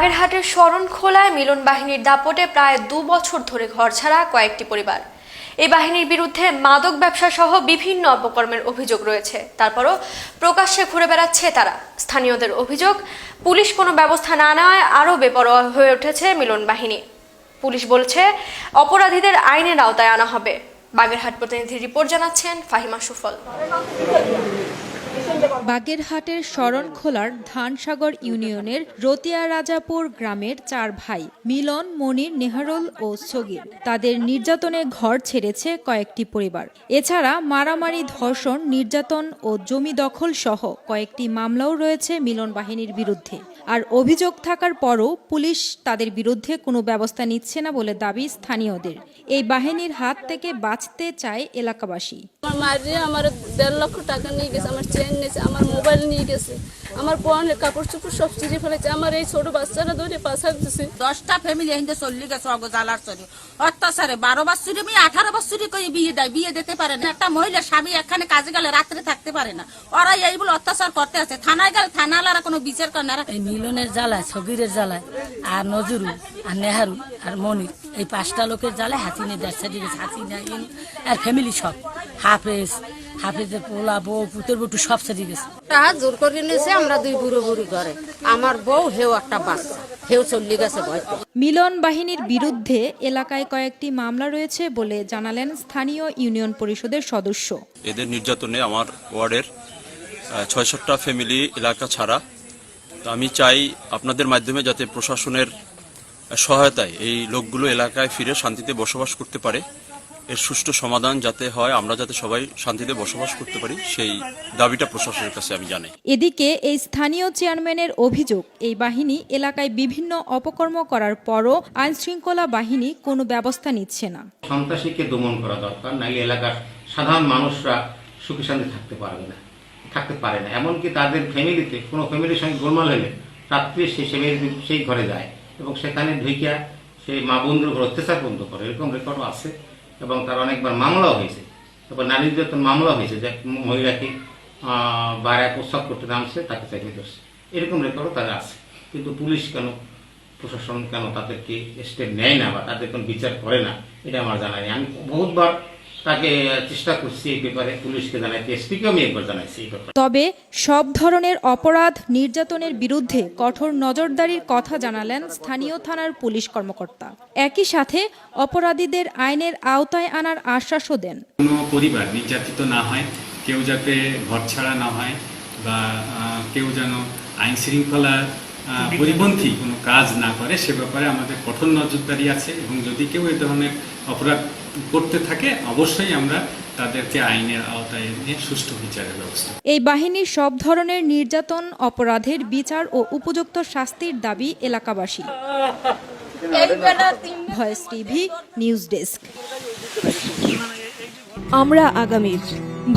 বাগেরহাটের শরণখোলায় মিলন বাহিনীর দাপটে প্রায় 2 বছর ধরে ঘরছাড়া কয়েকটি পরিবার। এই বাহিনীর বিরুদ্ধে মাদক ব্যবসা সহ বিভিন্ন অপকর্মের অভিযোগ রয়েছে। তারপরও প্রকাশ্যে ঘুরে বেড়াচ্ছে তারা। স্থানীয়দের অভিযোগ, পুলিশ কোনো ব্যবস্থা না নেওয়ায় আরও বেপরোয়া হয়ে উঠেছে মিলন বাহিনী। পুলিশ বলছে অপরাধীদের আইনের আওতায় আনা হবে। বাগেরহাট প্রতিনিধির রিপোর্ট জানাচ্ছেন ফাহিমা সুফল। বাগেরহাটের শরণখোলার ধানসাগর ইউনিয়নের রতিয়া রাজাপুর গ্রামের 4 ভাই মিলন, মনির, নেহারুল ও সগীর। তাদের নির্যাতনে ঘর ছেড়েছে কয়েকটি পরিবার। এছাড়া মারামারি, ধর্ষণ, নির্যাতন ও জমি দখল সহ কয়েকটি মামলাও রয়েছে মিলন বাহিনীর বিরুদ্ধে। আর অভিযোগ থাকার পরও পুলিশ তাদের বিরুদ্ধে কোনো ব্যবস্থা নিচ্ছে না বলে দাবি স্থানীয়দের। এই বাহিনীর হাত থেকে বাঁচতে চায় এলাকাবাসী। আমার 1.5 লক্ষ টাকা নিয়ে গেছে, আমার চেন নিয়েছে, আমার মোবাইল নিয়ে গেছে, আমার পরনের কাপড় চোপড় সব ছিঁড়ে ফেলেছে। আমার এই ছোট বাচ্চারা ধরে পাশার দিছে। 10টা ফ্যামিলি হিন্দে চলে গেছে অগজালার চলে অত্যাচারে। 12 বছর 18 বছর করে বিয়ে দিতে পারে না। একটা মহিলা স্বামী এখানে কাজে গেলে রাত্রে থাকতে পারে না। ওরা এইগুলো অত্যাচার করতে আছে। থানায় গেলে থানালারা কোনো বিচার করে না। এই মিলনের জ্বালায়, সগীরের জ্বালায়, আর নজরুল আর নেহারুল আর মনির, এই 5টা লোকের জ্বালায় হাসিনে দেড় দিকে হাসিনা আর ফ্যামিলি সব হাফেজের পোলা বউ পুতের বউ সব সেরে গেছে। জোর করে নিয়েছে। আমরা 2 বুড়ো বুড়ি ঘরে, আমার বউ হেও একটা বাচ্চা, হেও চলে গেছে ভয়তে। মিলন বাহিনীর বিরুদ্ধে এলাকায় কয়েকটি মামলা রয়েছে বলে জানালেন স্থানীয় ইউনিয়ন পরিষদের সদস্য। এদের নির্যাতনে আমার ওয়ার্ডের 6-7টা ফ্যামিলি এলাকা ছাড়া। আমি চাই আপনাদের মাধ্যমে যাতে প্রশাসনের সহায়তায় এই লোকগুলো এলাকায় ফিরে শান্তিতে বসবাস করতে পারে, এর সুষ্ঠু সমাধান যাতে হয়, আমরা যাতে সবাই শান্তিতে বসবাস করতে পারি, সেই দাবিটা প্রশাসনের কাছে আমি জানাই। এদিকে এই স্থানীয় চেয়ারম্যানের অভিযোগ, এই বাহিনী এলাকায় বিভিন্ন অপকর্ম করার পরও আইনশৃঙ্খলা বাহিনী কোনো ব্যবস্থা নিচ্ছে না। সন্ত্রাসীকে দমন করা দরকার, নাইলে এলাকার সাধারণ মানুষরা সুখী শান্তি থাকতে পারে না। এমনকি তাদের ফ্যামিলিতে কোনো ফ্যামিলির সঙ্গে গোলমাল হলে রাত্রে সেই ঘরে যায় এবং সেখানে ঢুকিয়া সেই মা বন্ধুর ঘর অত্যাচার বন্ধ করে। এরকম রেকর্ডও আছে এবং তার অনেকবার মামলাও হয়েছে। তারপর নারী নির্যাতন মামলা হয়েছে, যে মহিলাকে বাড়ায় প্রস্তাব করতে নামছে, তাকে চাকরি করছে। এরকম রেকর্ডও তাদের আছে। কিন্তু পুলিশ কেন, প্রশাসন কেন তাদেরকে স্টেপ নেয় না বা তাদের কোনো বিচার করে না, এটা আমার জানা নেই। আমি বহুতবার তাকে চেষ্টা করছি এই ব্যাপারে, পুলিশকে জানাইছি, এসপিকে আমি একবার জানাইছি এই ব্যাপারে। তবে সব ধরনের অপরাধ, নির্যাতনের বিরুদ্ধে কঠোর নজরদারির কথা জানালেন স্থানীয় থানার পুলিশ কর্মকর্তা। একই সাথে অপরাধীদের আইনের আওতায় আনার আশ্বাসও দেন। কোনো পরিবার নির্যাতিত না হয়, কেউ যাতে ঘরছাড়া না হয় বা কেউ যেন আইন শৃঙ্খলা পরিপন্থী কোনো কাজ না করে, সে ব্যাপারে আমাদের কঠোর নজরদারি আছে। এবং যদি কেউ এই ধরনের অপরাধ করতে থাকে, অবশ্যই আমরা তাদেরকে আইনের আওতায় নিয়ে সুষ্ঠু বিচারের ব্যবস্থা। এই বাহিনীর সব ধরনের নির্যাতন, অপরাধের বিচার ও উপযুক্ত শাস্তির দাবি এলাকাবাসী। Voice TV news desk. আমরা আগামীর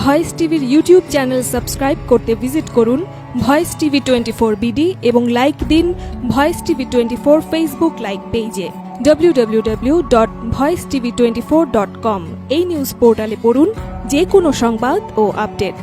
ভয়েস টিভির ইউটিউব চ্যানেল সাবস্ক্রাইব করতে ভিজিট করুন ভয়েস টিভি 24 বিডি এবং লাইক দিন ভয়েস টিভি 24 ফেসবুক লাইক পেজে। www.voicetv24.com এই নিউজ পোর্টালে পড়ুন যে কোনো সংবাদ ও আপডেট।